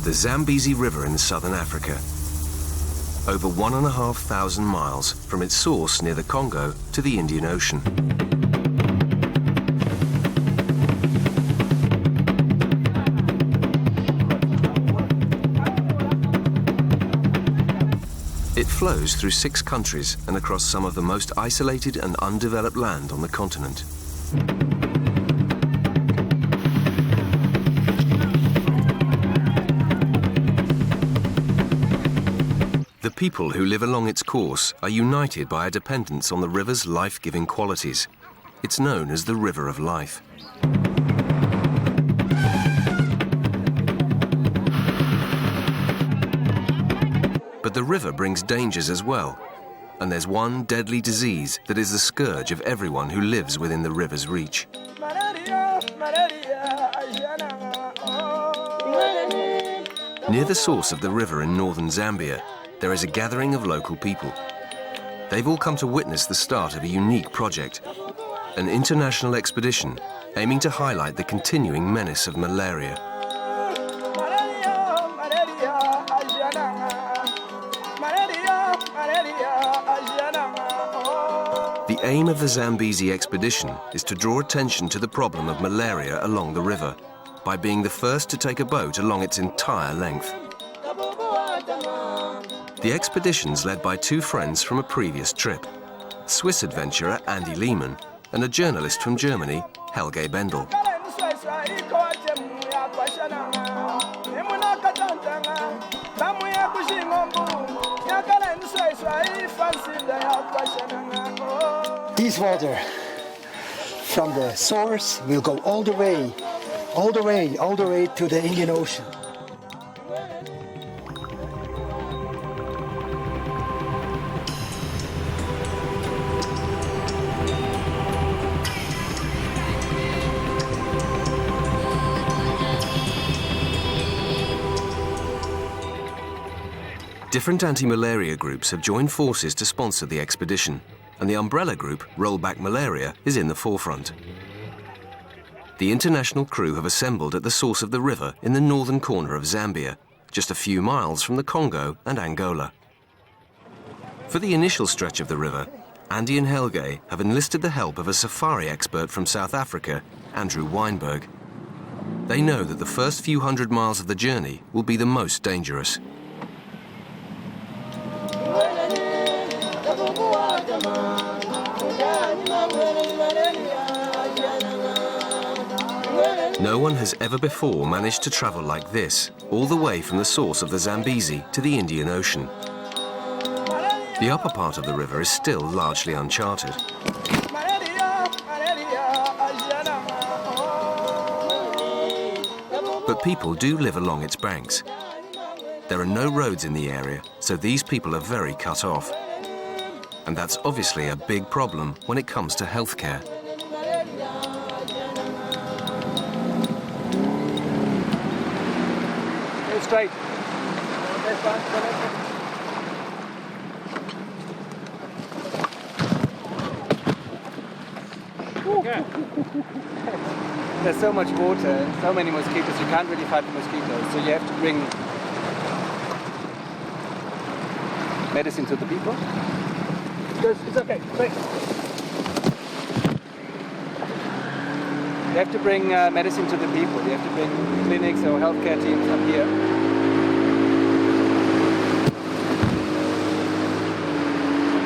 The Zambezi River in southern Africa. Over 1,500 miles from its source near the Congo to the Indian Ocean. It flows through 6 countries and across some of the most isolated and undeveloped land on the continent. The people who live along its course are united by a dependence on the river's life-giving qualities. It's known as the River of Life. But the river brings dangers as well, and there's one deadly disease that is the scourge of everyone who lives within the river's reach. Near the source of the river in northern Zambia, there is a gathering of local people. They've all come to witness the start of a unique project, an international expedition aiming to highlight the continuing menace of malaria. The aim of the Zambezi expedition is to draw attention to the problem of malaria along the river by being the first to take a boat along its entire length. The expedition's led by 2 friends from a previous trip, Swiss adventurer Andy Lehmann and a journalist from Germany, Helge Bendel. This water from the source will go all the way to the Indian Ocean. Different anti-malaria groups have joined forces to sponsor the expedition, and the umbrella group, Roll Back Malaria, is in the forefront. The international crew have assembled at the source of the river in the northern corner of Zambia, just a few miles from the Congo and Angola. For the initial stretch of the river, Andy and Helge have enlisted the help of a safari expert from South Africa, Andrew Weinberg. They know that the first few hundred miles of the journey will be the most dangerous. No one has ever before managed to travel like this, all the way from the source of the Zambezi to the Indian Ocean. The upper part of the river is still largely uncharted. But people do live along its banks. There are no roads in the area, so these people are very cut off. And that's obviously a big problem when it comes to healthcare. Go straight. There's so much water and so many mosquitoes, you can't really fight the mosquitoes, so you have to bring medicine to the people. It's okay, wait. You have to bring medicine to the people. You have to bring clinics or healthcare teams up here.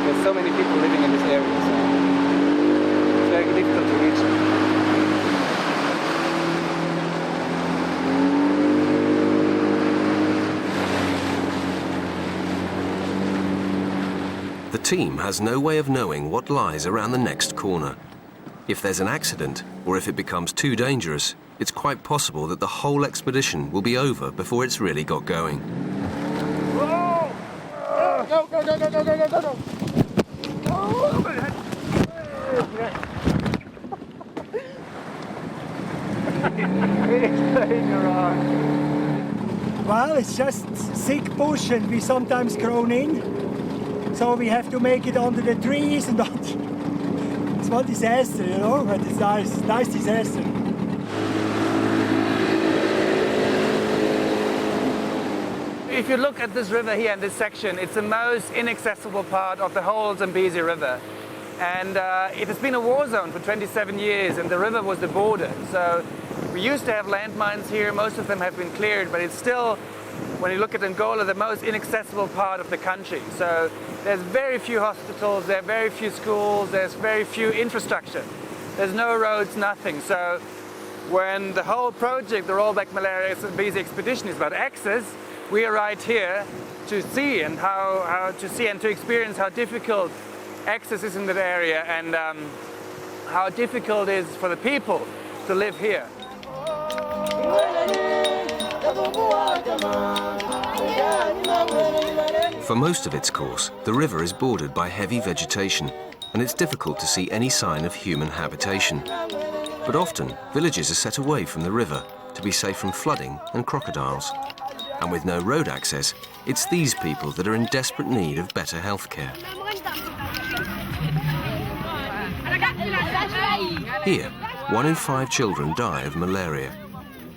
There's so many people living in this area, so it's very difficult to reach them. The team has no way of knowing what lies around the next corner. If there's an accident, or if it becomes too dangerous, it's quite possible that the whole expedition will be over before it's really got going. Whoa! Go, go, go, go, go, go, go, go! Well, it's just thick bush and we sometimes grown in. So we have to make it under the trees and it's one disaster, you know, but it's nice disaster. if you look at this river here in this section, it's the most inaccessible part of the whole Zambezi River. And it has been a war zone for 27 years, and the river was the border. So we used to have landmines here. Most of them have been cleared, but it's still, when you look at Angola, the most inaccessible part of the country. So there's very few hospitals, there are very few schools, there's very few infrastructure. There's no roads, nothing. So when the whole project, the Rollback Malaria Zambezi Expedition, is about access, we are right here to see and how to see and to experience how difficult access is in that area, and how difficult it is for the people to live here. For most of its course, the river is bordered by heavy vegetation, and it's difficult to see any sign of human habitation. But often, villages are set away from the river to be safe from flooding and crocodiles. And with no road access, it's these people that are in desperate need of better health care. Here, 1 in 5 children die of malaria.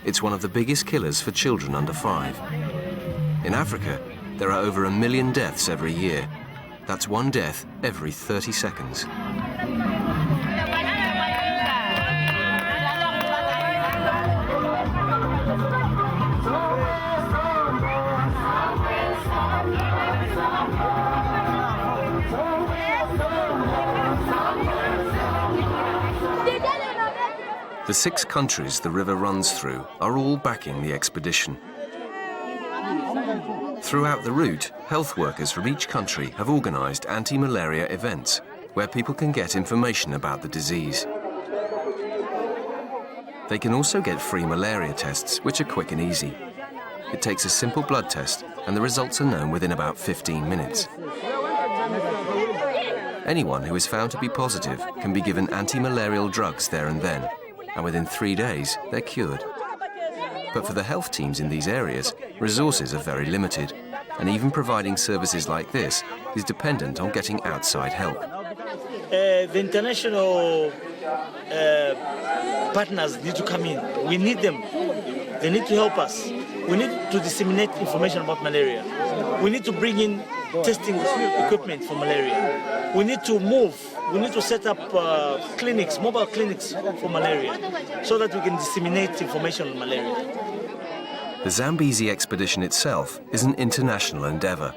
It's one of the biggest killers for children under 5. In Africa, there are over 1 million deaths every year. That's 1 death every 30 seconds. The 6 countries the river runs through are all backing the expedition. Throughout the route, health workers from each country have organised anti-malaria events where people can get information about the disease. They can also get free malaria tests, which are quick and easy. It takes a simple blood test, and the results are known within about 15 minutes. Anyone who is found to be positive can be given anti-malarial drugs there and then, and within 3 days, they're cured. But for the health teams in these areas, resources are very limited, and even providing services like this is dependent on getting outside help. The international partners need to come in. We need them. They need to help us. We need to disseminate information about malaria. We need to bring in testing equipment for malaria. We need to move. We need to set up clinics, mobile clinics for malaria, so that we can disseminate information on malaria. The Zambezi expedition itself is an international endeavour.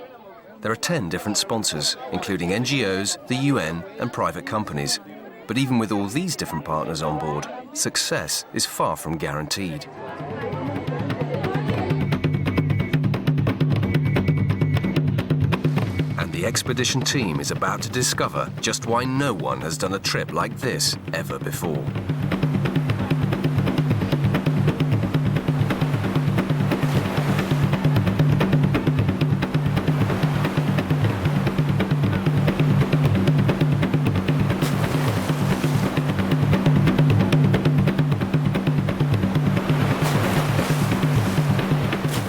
There are 10 different sponsors, including NGOs, the UN and private companies. But even with all these different partners on board, success is far from guaranteed. And the expedition team is about to discover just why no one has done a trip like this ever before.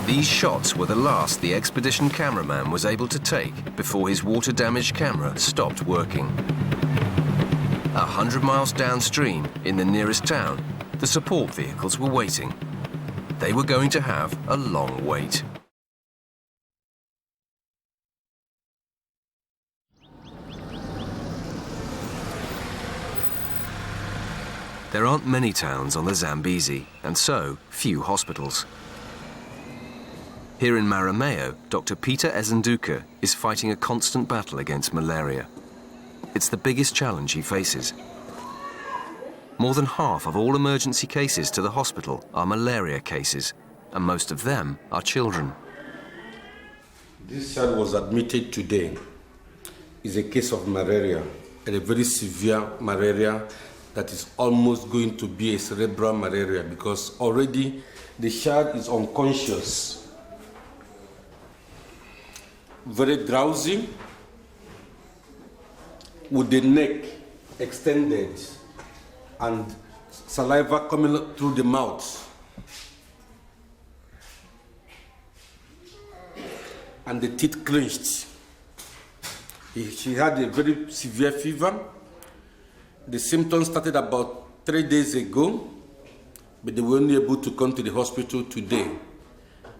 These shots were the last the expedition cameraman was able to take before his water-damaged camera stopped working. 100 miles downstream, in the nearest town, the support vehicles were waiting. They were going to have a long wait. There aren't many towns on the Zambezi, and so few hospitals. Here in Marameo, Dr. Peter Ezenduka is fighting a constant battle against malaria. It's the biggest challenge he faces. More than half of all emergency cases to the hospital are malaria cases, and most of them are children. This child was admitted today. It's a case of malaria, and a very severe malaria that is almost going to be a cerebral malaria, because already the child is unconscious. Very drowsy, with the neck extended and saliva coming through the mouth. And the teeth clenched. She had a very severe fever. The symptoms started about 3 days ago, but they were only able to come to the hospital today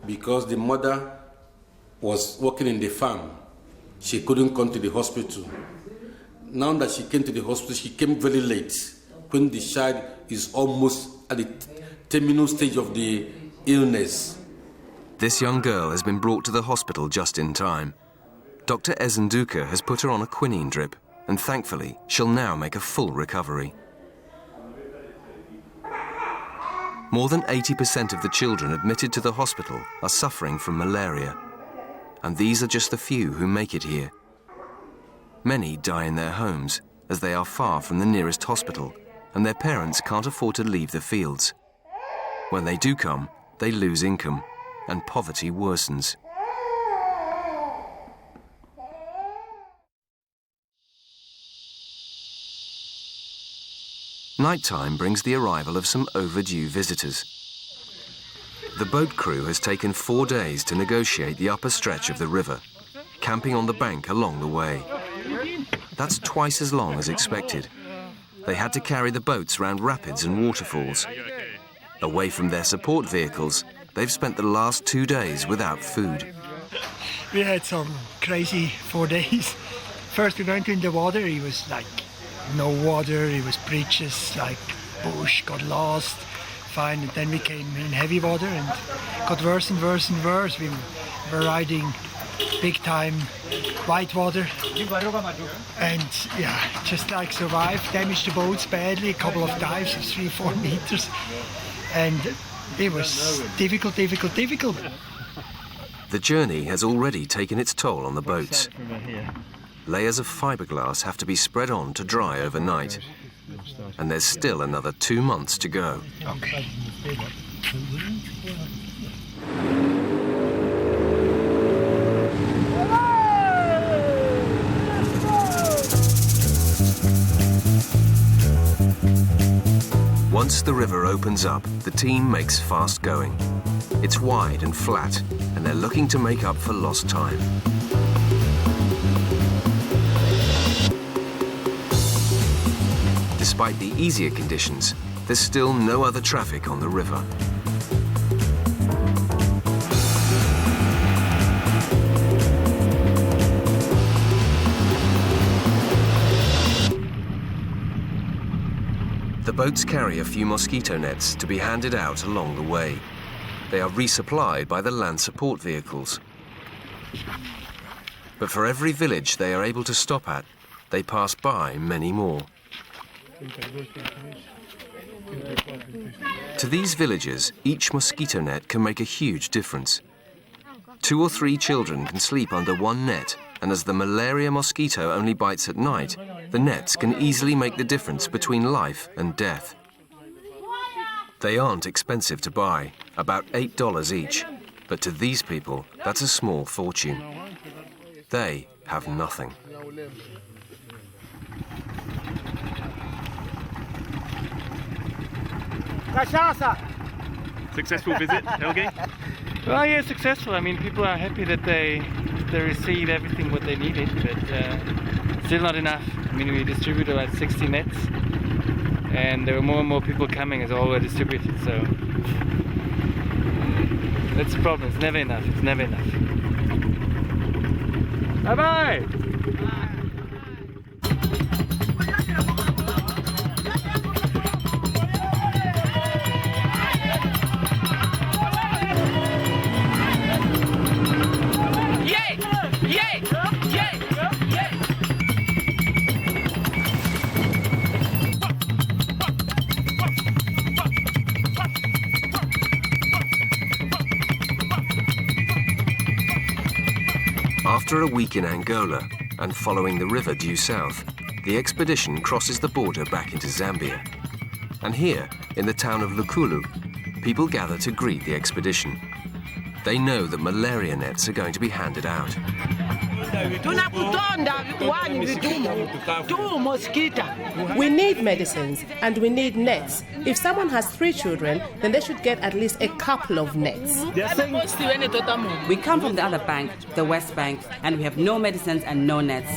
because the mother was working in the farm. She couldn't come to the hospital. Now that she came to the hospital, she came very late, when the child is almost at the terminal stage of the illness. This young girl has been brought to the hospital just in time. Dr. Ezenduka has put her on a quinine drip, and thankfully, she'll now make a full recovery. More than 80% of the children admitted to the hospital are suffering from malaria. And these are just the few who make it here. Many die in their homes, as they are far from the nearest hospital, and their parents can't afford to leave the fields. When they do come, they lose income, and poverty worsens. Nighttime brings the arrival of some overdue visitors. The boat crew has taken 4 days to negotiate the upper stretch of the river, camping on the bank along the way. That's twice as long as expected. They had to carry the boats round rapids and waterfalls. Away from their support vehicles, they've spent the last 2 days without food. We had some crazy 4 days. First we went in the water, it was like no water, it was breaches, like bush, got lost. Fine, and then we came in heavy water and got worse and worse and worse. We were riding big time white water and yeah, just like survived, damaged the boats badly, a couple of dives of 3-4 meters, and it was difficult. The journey has already taken its toll on the boats. Layers of fiberglass have to be spread on to dry overnight. And there's still another 2 months to go. Okay. Once the river opens up, the team makes fast going. It's wide and flat, and they're looking to make up for lost time. Despite the easier conditions, there's still no other traffic on the river. The boats carry a few mosquito nets to be handed out along the way. They are resupplied by the land support vehicles. But for every village they are able to stop at, they pass by many more. To these villagers, each mosquito net can make a huge difference. 2 or 3 children can sleep under one net, and as the malaria mosquito only bites at night, the nets can easily make the difference between life and death. They aren't expensive to buy, about $8 each, but to these people, that's a small fortune. They have nothing. Successful visit, Helgi? Well, yeah, successful. I mean, people are happy that they received everything what they needed, but still not enough. I mean, we distributed about 60 nets, and there were more and more people coming as all were distributed, so that's the problem. It's never enough. It's never enough. Bye-bye! After a week in Angola and following the river due south, the expedition crosses the border back into Zambia. And here, in the town of Lukulu, people gather to greet the expedition. They know that malaria nets are going to be handed out. We need medicines and we need nets. If someone has 3 children, then they should get at least a couple of nets. We come from the other bank, the West Bank, and we have no medicines and no nets.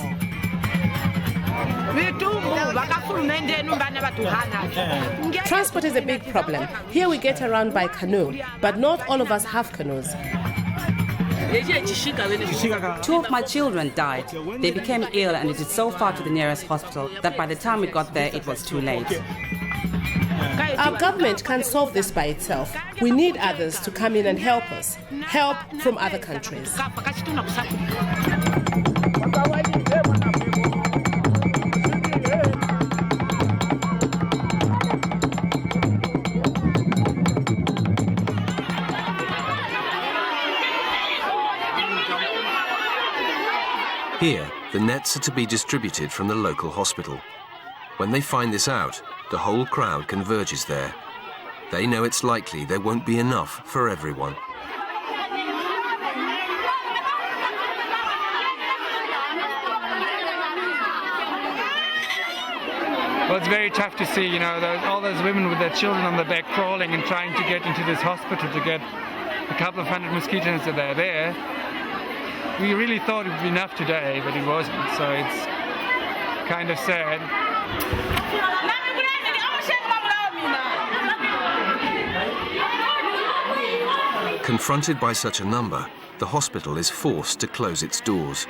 Transport is a big problem. Here we get around by canoe, but not all of us have canoes. Two of my children died. They became ill and it is so far to the nearest hospital that by the time we got there, it was too late. Our government can't solve this by itself. We need others to come in and help us. Help from other countries. Here, the nets are to be distributed from the local hospital. When they find this out, the whole crowd converges there. They know it's likely there won't be enough for everyone. Well, it's very tough to see, you know, all those women with their children on their back crawling and trying to get into this hospital to get a couple of hundred mosquitoes that are there. We really thought it would be enough today, but it wasn't, so it's kind of sad. Confronted by such a number, the hospital is forced to close its doors.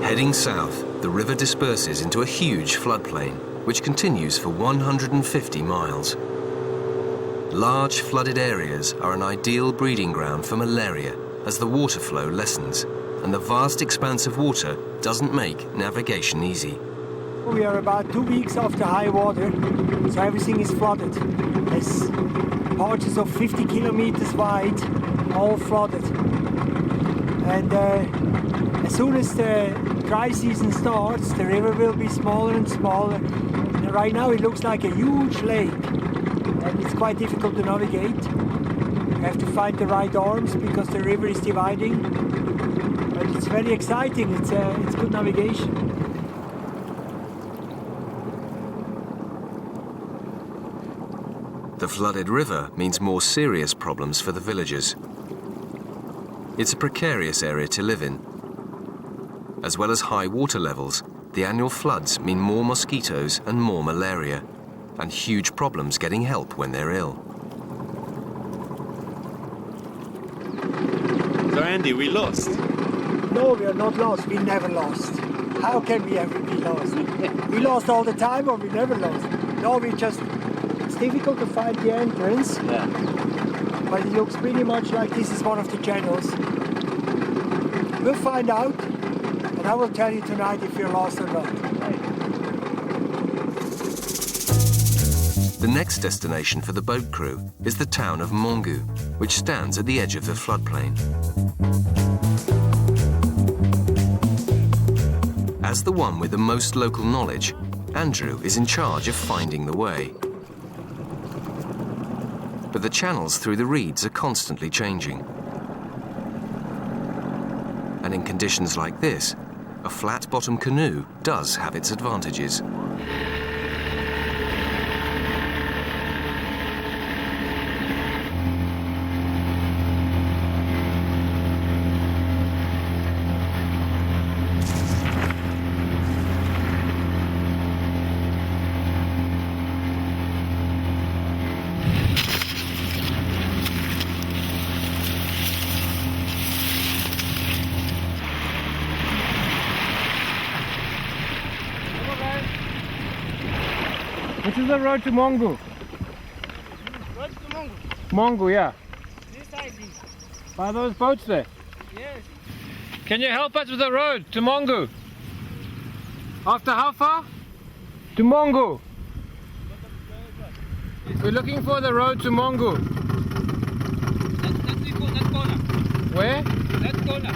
Heading south, the river disperses into a huge floodplain, which continues for 150 miles. Large flooded areas are an ideal breeding ground for malaria as the water flow lessens, and the vast expanse of water doesn't make navigation easy. We are about 2 weeks after high water, so everything is flooded. There's patches of 50 kilometers wide, all flooded. And as soon as the dry season starts, the river will be smaller and smaller. And right now it looks like a huge lake, and it's quite difficult to navigate. You have to find the right arms because the river is dividing. But it's very exciting, it's good navigation. The flooded river means more serious problems for the villagers. It's a precarious area to live in. As well as high water levels, the annual floods mean more mosquitoes and more malaria, and huge problems getting help when they're ill. So Andy, we lost? No, we are not lost. We never lost. How can we ever be lost? We lost all the time or we never lost? No, it's difficult to find the entrance. Yeah. But it looks pretty much like this is one of the channels. We'll find out, and I will tell you tonight if you're lost or not. The next destination for the boat crew is the town of Mongu, which stands at the edge of the floodplain. As the one with the most local knowledge, Andrew is in charge of finding the way. But the channels through the reeds are constantly changing. And in conditions like this, a flat-bottom canoe does have its advantages. This is the road to Mongu. Road to Mongu? Mongu, yeah. This side. By those boats there. Yes. Can you help us with the road to Mongu? After how far? To Mongu. We're looking for the road to Mongu. That corner. Where? That corner.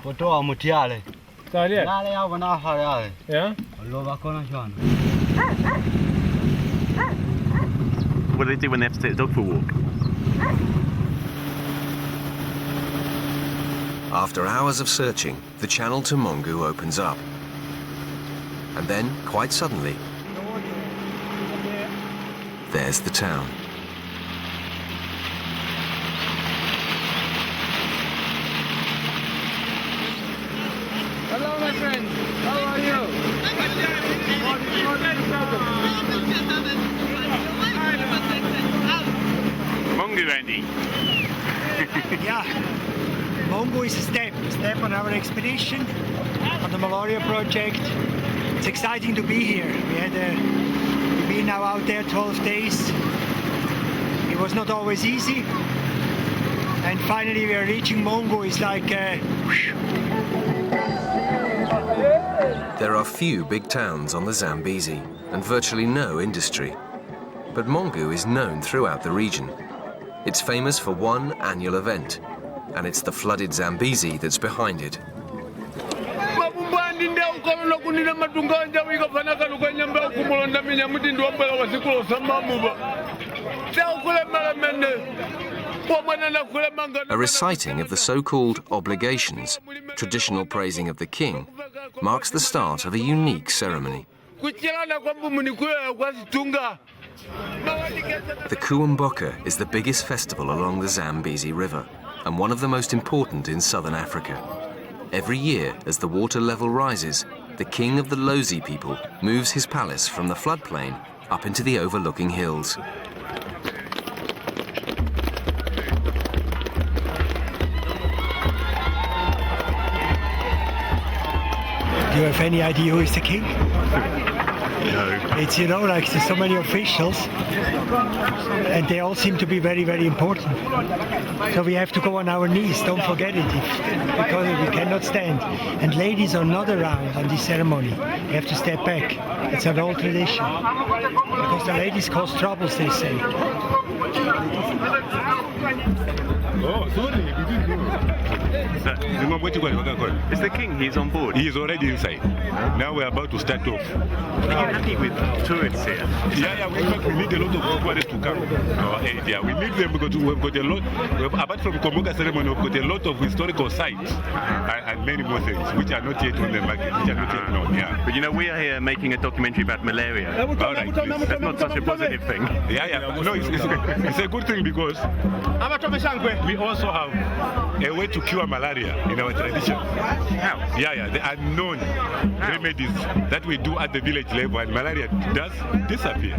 Kotoa mutiale. Talia. Nale ya wana hare. Yeah? Lova kona shana. What do they do when they have to take the dog for a walk? After hours of searching, the channel to Mongu opens up. And then, quite suddenly, there's the town. my friend. How are you? Mongo, Andy. Yeah, Mongo is a step on our expedition, on the malaria project. It's exciting to be here. We've been now out there 12 days. It was not always easy. And finally we are reaching Mongo. It's like... There are few big towns on the Zambezi and virtually no industry. But Mongo is known throughout the region. It's famous for one annual event, and it's the flooded Zambezi that's behind it. A reciting of the so-called obligations, traditional praising of the king, marks the start of a unique ceremony. The Kuumboka is the biggest festival along the Zambezi River and one of the most important in southern Africa. Every year, as the water level rises, the king of the Lozi people moves his palace from the floodplain up into the overlooking hills. Do you have any idea who is the king? No. It's, you know, like there's so many officials and they all seem to be very, very important. So we have to go on our knees, don't forget it, because we cannot stand. And ladies are not around on this ceremony. We have to step back. It's an old tradition. Because the ladies cause troubles, they say. Oh, sorry. Is the king? He's on board. He is already inside. Now we're about to start off. Are you happy with tourists here? Yeah. In fact, we need a lot of tourists to come to our area. We need them because we've got a lot. Apart from Kuumboka ceremony, we've got a lot of historical sites and many more things which are not yet on the market, which are not yet known. Yeah. But you know, we are here making a documentary about malaria. All right, please. That's not such a positive thing. Yeah. No, it's a good thing because we also have a way to cure malaria in our tradition. How? Yeah. There are known remedies that we do at the village level, and malaria does disappear.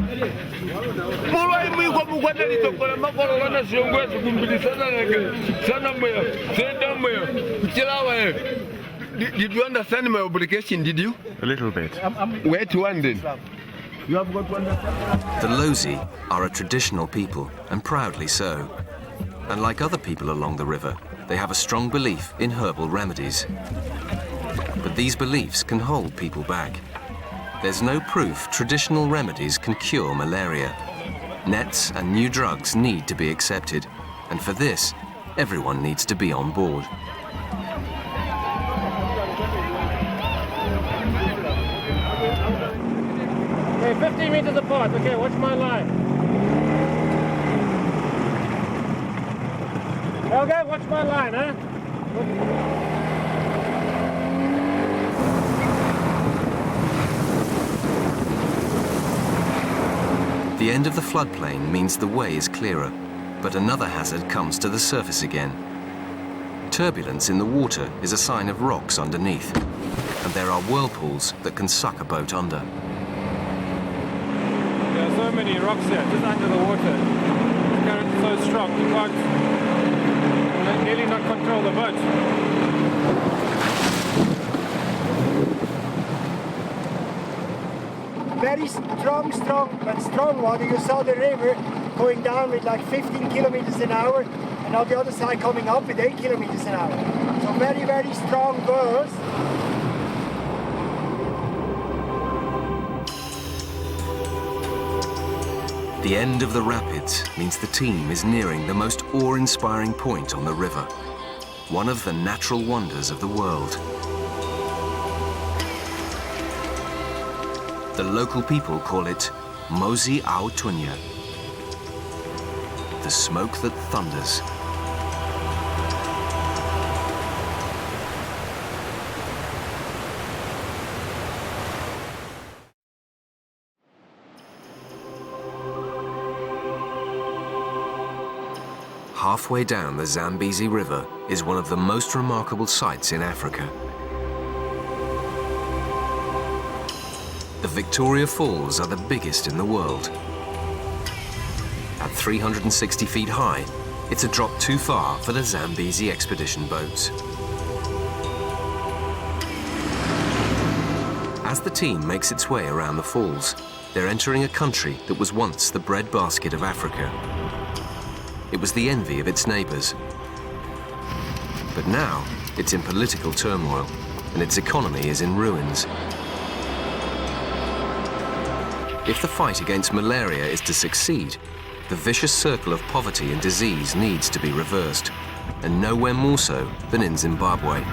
Did you understand my obligation, did you? A little bit. Where to one then? The Lozi are a traditional people, and proudly so. And like other people along the river, they have a strong belief in herbal remedies. But these beliefs can hold people back. There's no proof traditional remedies can cure malaria. Nets and new drugs need to be accepted, and for this, everyone needs to be on board. Okay, 15 meters apart. Okay, watch my line. Okay, watch my line, huh? The end of the floodplain means the way is clearer, but another hazard comes to the surface again. Turbulence in the water is a sign of rocks underneath, and there are whirlpools that can suck a boat under. There are so many rocks here, just under the water. The current is so strong, you can't nearly not control the boat. Very strong water. You saw the river going down with like 15 kilometers an hour, and on the other side coming up with 8 kilometers an hour. So very, very strong girls. The end of the rapids means the team is nearing the most awe-inspiring point on the river, one of the natural wonders of the world. The local people call it Mosi au Tunya, the smoke that thunders. Halfway down the Zambezi River is one of the most remarkable sights in Africa. The Victoria Falls are the biggest in the world. At 360 feet high, it's a drop too far for the Zambezi expedition boats. As the team makes its way around the falls, they're entering a country that was once the breadbasket of Africa. It was the envy of its neighbors. But now, it's in political turmoil, and its economy is in ruins. If the fight against malaria is to succeed, the vicious circle of poverty and disease needs to be reversed, and nowhere more so than in Zimbabwe.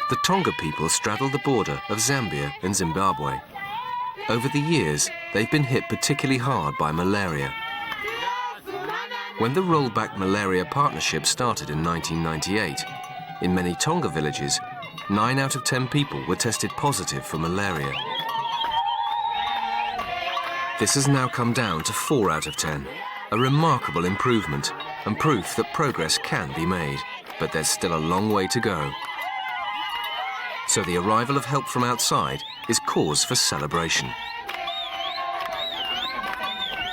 The Tonga people straddle the border of Zambia and Zimbabwe. Over the years, they've been hit particularly hard by malaria. When the Rollback Malaria Partnership started in 1998, in many Tonga villages, 9 out of 10 people were tested positive for malaria. This has now come down to 4 out of 10, a remarkable improvement and proof that progress can be made, but there's still a long way to go. So the arrival of help from outside is cause for celebration.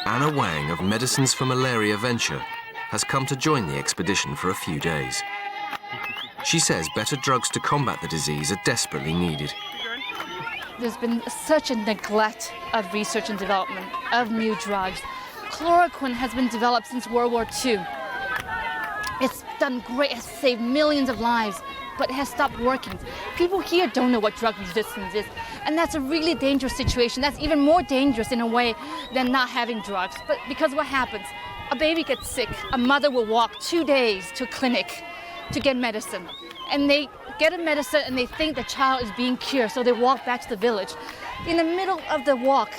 Anna Wang of Medicines for Malaria Venture has come to join the expedition for a few days. She says better drugs to combat the disease are desperately needed. There's been such a neglect of research and development of new drugs. Chloroquine has been developed since World War II. It's done great, it has saved millions of lives, but it has stopped working. People here don't know what drug resistance is, and that's a really dangerous situation. That's even more dangerous in a way than not having drugs. But because what happens? A baby gets sick, a mother will walk 2 days to a clinic to get medicine, and they get a medicine and they think the child is being cured, so they walk back to the village. In the middle of the walk,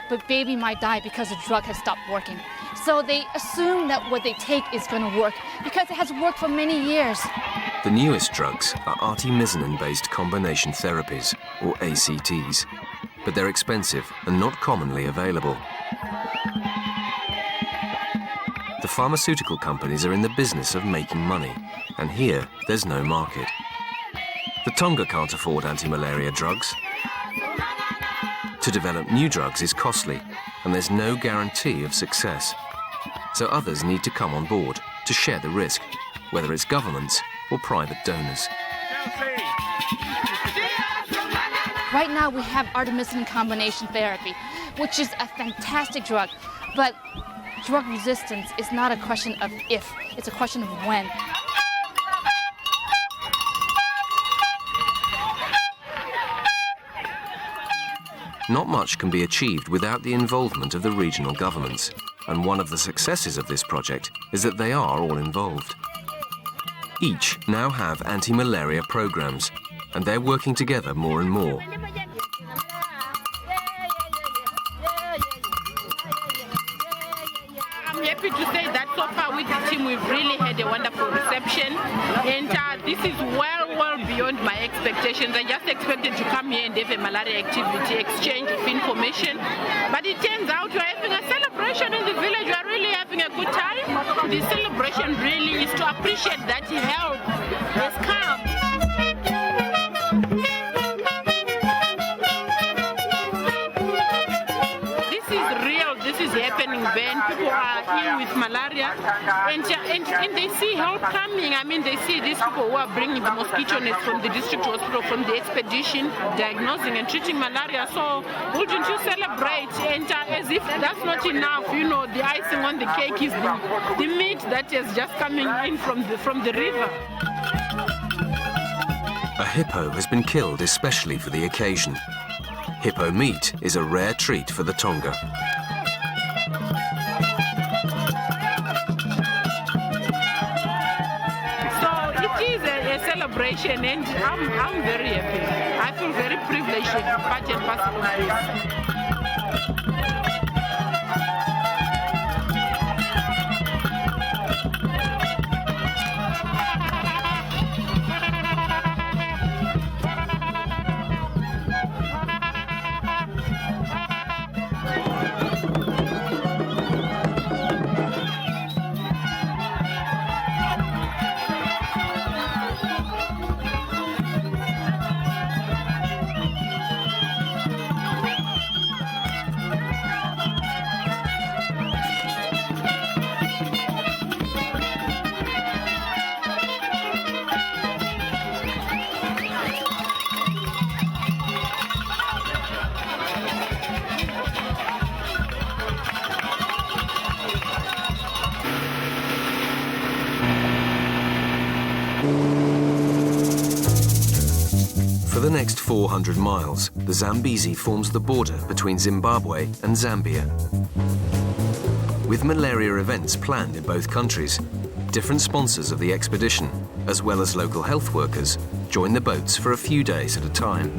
the baby might die because the drug has stopped working. So they assume that what they take is going to work because it has worked for many years. The newest drugs are artemisinin-based combination therapies, or ACTs, but they're expensive and not commonly available. The pharmaceutical companies are in the business of making money, and here there's no market. The Tonga can't afford anti-malaria drugs. To develop new drugs is costly, and there's no guarantee of success. So others need to come on board to share the risk, whether it's governments or private donors. Right now we have artemisinin combination therapy, which is a fantastic drug, but drug resistance is not a question of if, it's a question of when. Not much can be achieved without the involvement of the regional governments, and one of the successes of this project is that they are all involved. Each now have anti-malaria programs, and they're working together more and more. I'm happy to say that so far with the team we've really had a wonderful reception, and this is well beyond my expectations. I just expected to come here and have a malaria activity, exchange of information, but it turns out we're having a celebration in the village. We're really having a good time. The celebration really is to appreciate that help has come. Happening when people are ill with malaria and they see help coming. I mean, they see these people who are bringing the mosquito nets from the district hospital, from the expedition, diagnosing and treating malaria. So wouldn't you celebrate? And as if that's not enough, you know, the icing on the cake is the meat that is just coming in from the river. A hippo has been killed especially for the occasion. Hippo meat is a rare treat for the Tonga. Celebration, and I'm very happy. I feel very privileged to be part and parcel of this. next 400 miles, the Zambezi forms the border between Zimbabwe and Zambia. With malaria events planned in both countries, different sponsors of the expedition, as well as local health workers, join the boats for a few days at a time.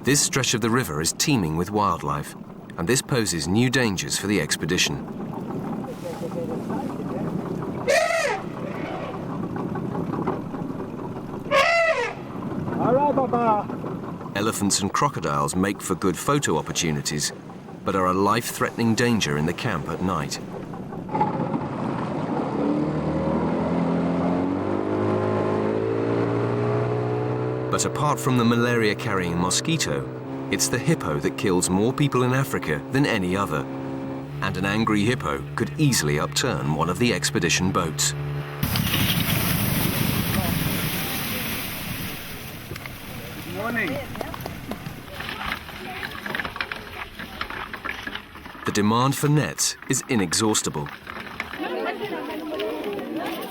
This stretch of the river is teeming with wildlife, and this poses new dangers for the expedition. Elephants and crocodiles make for good photo opportunities, but are a life-threatening danger in the camp at night. But apart from the malaria-carrying mosquito, it's the hippo that kills more people in Africa than any other. And an angry hippo could easily upturn one of the expedition boats. Good morning. The demand for nets is inexhaustible.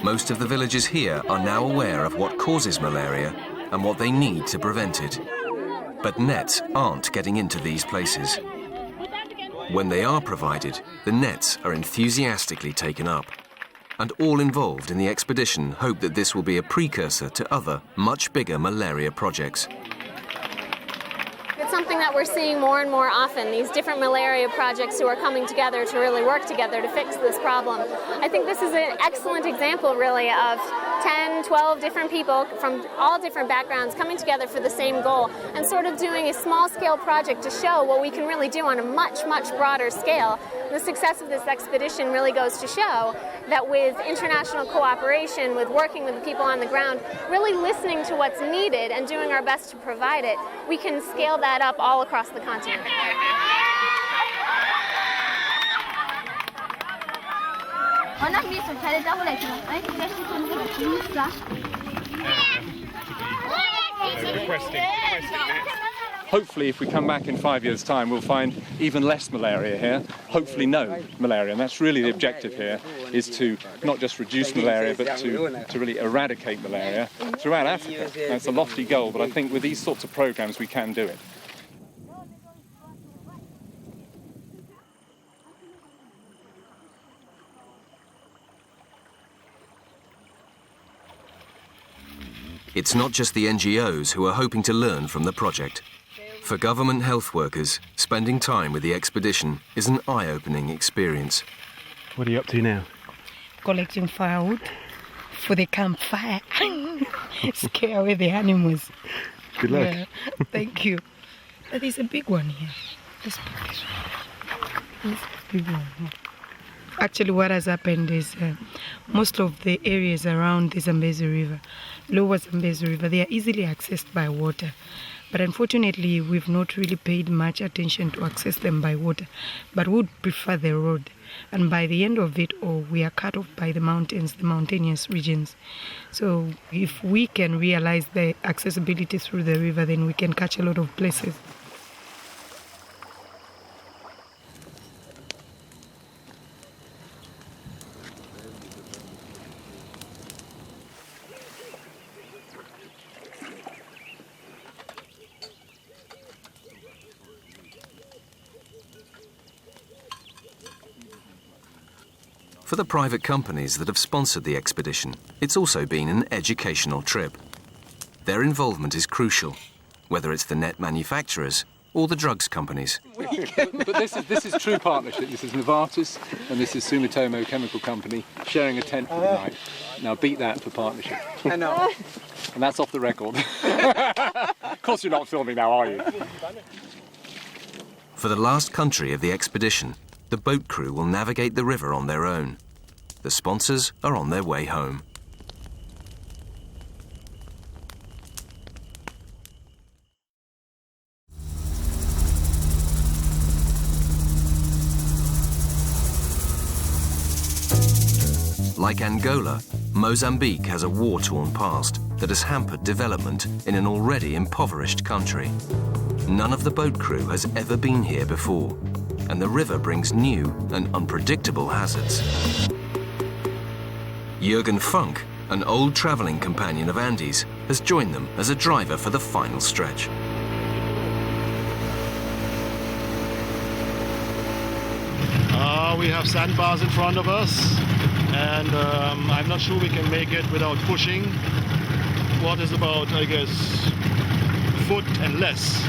Most of the villagers here are now aware of what causes malaria and what they need to prevent it. But nets aren't getting into these places. When they are provided, the nets are enthusiastically taken up. And all involved in the expedition hope that this will be a precursor to other, much bigger malaria projects. It's something that we're seeing more and more often, these different malaria projects who are coming together to really work together to fix this problem. I think this is an excellent example, really, of 10, 12 different people from all different backgrounds coming together for the same goal and sort of doing a small-scale project to show what we can really do on a much, much broader scale. The success of this expedition really goes to show that with international cooperation, with working with the people on the ground, really listening to what's needed and doing our best to provide it, we can scale that up all across the continent. Hopefully, if we come back in 5 years' time, we'll find even less malaria here, hopefully no malaria. And that's really the objective here, is to not just reduce malaria, but to really eradicate malaria throughout Africa. That's a lofty goal, but I think with these sorts of programs, we can do it. It's not just the NGOs who are hoping to learn from the project. For government health workers, spending time with the expedition is an eye-opening experience. What are you up to now? Collecting firewood for the campfire. Scare away the animals. Good luck. Yeah, thank you. There's a big one here. This big one. Actually, what has happened is most of the areas around the Zambezi River, lower Zambezi River, they are easily accessed by water. But unfortunately, we've not really paid much attention to access them by water, but would prefer the road. And by the end of it all, we are cut off by the mountains, the mountainous regions. So if we can realize the accessibility through the river, then we can catch a lot of places. For the private companies that have sponsored the expedition, it's also been an educational trip. Their involvement is crucial, whether it's the net manufacturers or the drugs companies. But this is true partnership. This is Novartis and this is Sumitomo Chemical Company sharing a tent for the night. Now beat that for partnership. I know. And that's off the record. Of course you're not filming now, are you? For the last country of the expedition, the boat crew will navigate the river on their own. The sponsors are on their way home. Like Angola, Mozambique has a war-torn past that has hampered development in an already impoverished country. None of the boat crew has ever been here before. and the river brings new and unpredictable hazards. Jürgen Funk, an old travelling companion of Andy's, has joined them as a driver for the final stretch. We have sandbars in front of us, and I'm not sure we can make it without pushing. What is about, I guess, foot and less.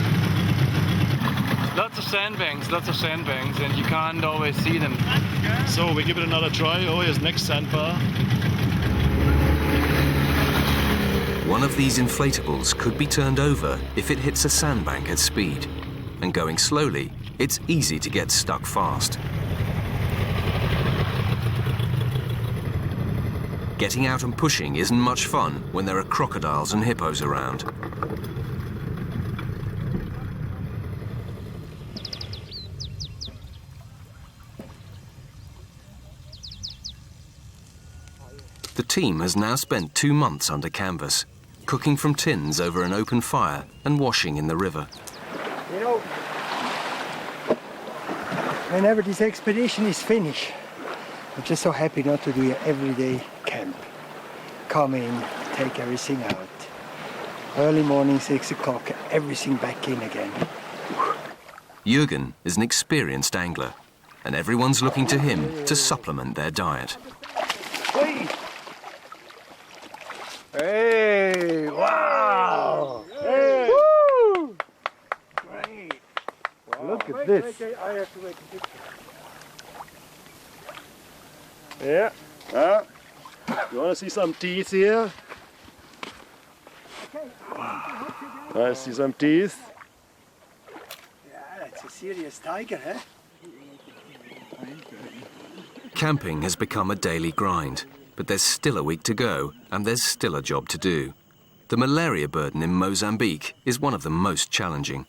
Lots of sandbanks, and you can't always see them. So we give it another try. Oh, here's next sandbar. One of these inflatables could be turned over if it hits a sandbank at speed. And going slowly, it's easy to get stuck fast. Getting out and pushing isn't much fun when there are crocodiles and hippos around. The team has now spent 2 months under canvas, cooking from tins over an open fire and washing in the river. You know, whenever this expedition is finished, I'm just so happy not to do an everyday camp. Come in, take everything out. Early morning, 6 o'clock, everything back in again. Jürgen is an experienced angler, and everyone's looking to him to supplement their diet. Hey! Hey! Wow! Hey! Woo! Great! Wow. Look at this. I have to make a picture. Yeah. You want to see some teeth here? I see some teeth. Yeah, that's a serious tiger, huh? Camping has become a daily grind, but there's still a week to go, and there's still a job to do. The malaria burden in Mozambique is one of the most challenging.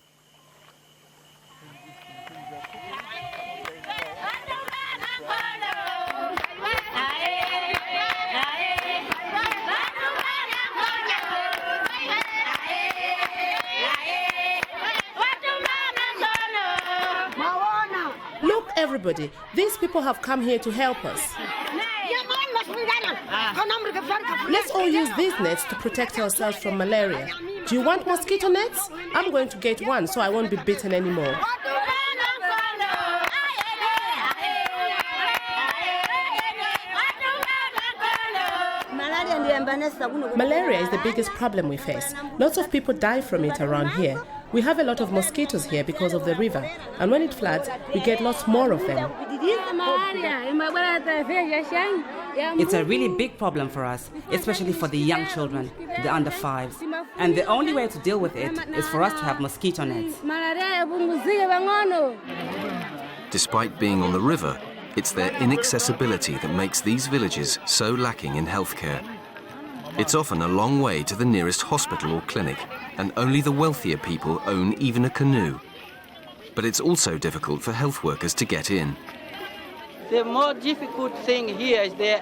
Look, everybody, these people have come here to help us. Let's all use these nets to protect ourselves from malaria. Do you want mosquito nets? I'm going to get one so I won't be bitten anymore. Malaria is the biggest problem we face. Lots of people die from it around here. We have a lot of mosquitoes here because of the river, and when it floods, we get lots more of them. It's a really big problem for us, especially for the young children, the under 5s. And the only way to deal with it is for us to have mosquito nets. Despite being on the river, it's their inaccessibility that makes these villages so lacking in healthcare. It's often a long way to the nearest hospital or clinic, and only the wealthier people own even a canoe. But it's also difficult for health workers to get in. The more difficult thing here is the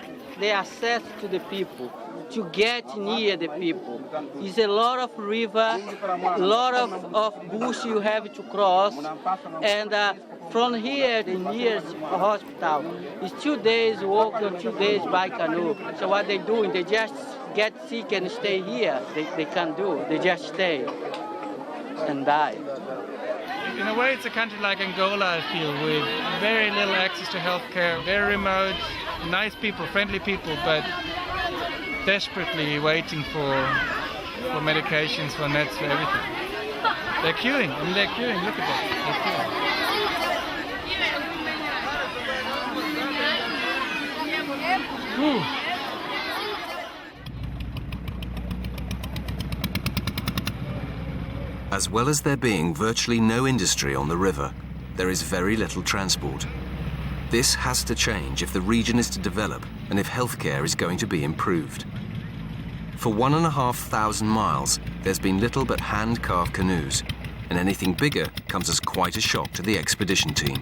access to the people, to get near the people. It's a lot of river, a lot of bush you have to cross, and from here, the nearest hospital is 2 days walk or 2 days by canoe. So what they're doing, they just get sick and stay here. They can't do, they just stay and die. In a way, it's a country like Angola, I feel, with very little access to healthcare, very remote, nice people, friendly people, but desperately waiting for medications, for nets, for everything. They're queuing, look at that, they're queuing. Whew. As well as there being virtually no industry on the river, there is very little transport. This has to change if the region is to develop and if healthcare is going to be improved. For 1,500 miles, there's been little but hand-carved canoes, and anything bigger comes as quite a shock to the expedition team.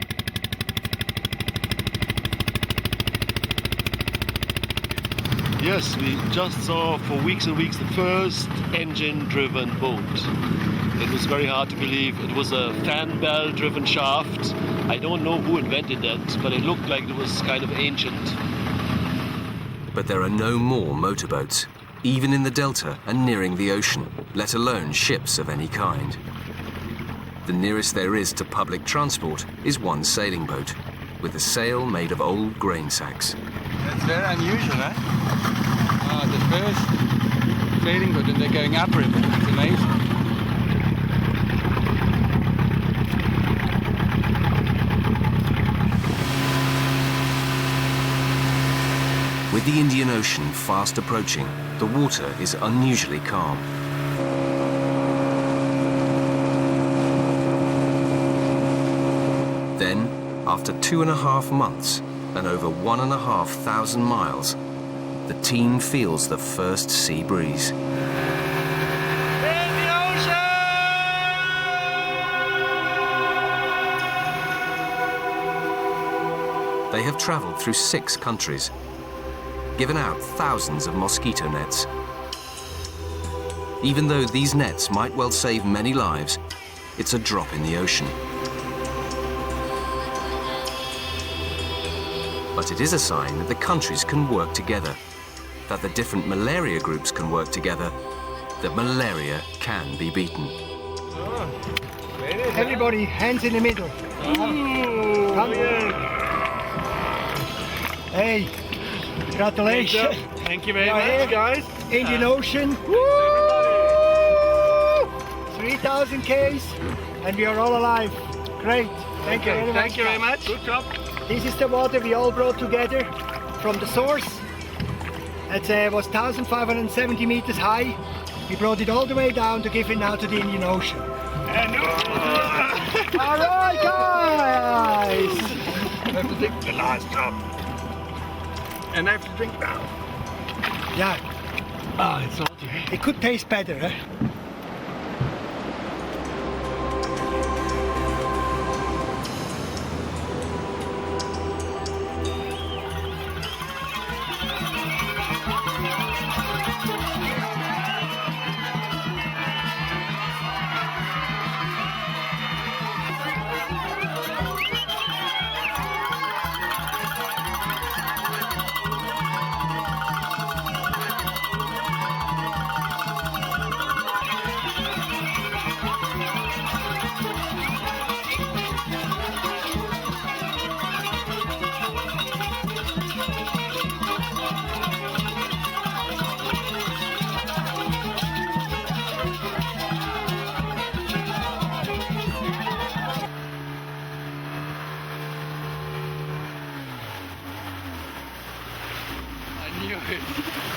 Yes, we just saw for weeks and weeks the first engine-driven boat. It was very hard to believe. It was a fan bell-driven shaft. I don't know who invented that, but it looked like it was kind of ancient. But there are no more motorboats, even in the delta and nearing the ocean, let alone ships of any kind. The nearest there is to public transport is one sailing boat, with a sail made of old grain sacks. That's very unusual, eh? The first sailing boat and they're going upriver. It's amazing. With the Indian Ocean fast approaching, the water is unusually calm. Then, after 2.5 months and over 1,500 miles, the team feels the first sea breeze. They have travelled through 6 countries, given out thousands of mosquito nets. Even though these nets might well save many lives, it's a drop in the ocean. But it is a sign that the countries can work together, that the different malaria groups can work together, that malaria can be beaten. Everybody, hands in the middle. Come. Hey, congratulations. Thank you very much, guys. Indian Ocean. 3,000 Ks, and we are all alive. Great. Thank you very much. Thank you very much. Good job. This is the water we all brought together from the source. It was 1,570 meters high. We brought it all the way down to give it now to the Indian Ocean. All right, guys. I have to take the last drop. And I have to drink now. Yeah. Ah, it's salty. It could taste better, eh?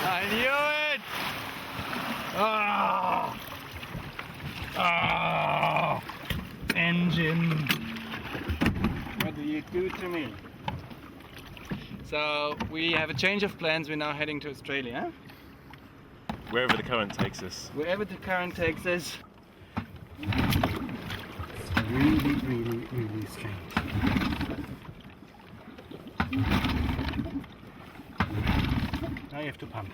I knew it! Oh! Oh! Engine! What do you do to me? So, we have a change of plans. We're now heading to Australia. Wherever the current takes us. Wherever the current takes us. Really, really, really strange. Now you have to pump.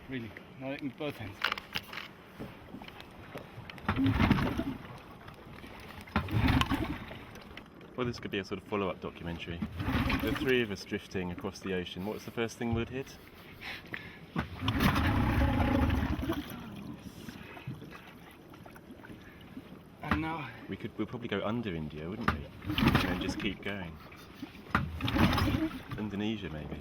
Really, now in both hands. Well, this could be a sort of follow-up documentary. The three of us drifting across the ocean. What's the first thing we'd hit? And now We'll probably go under India, wouldn't we? And just keep going. Indonesia, maybe.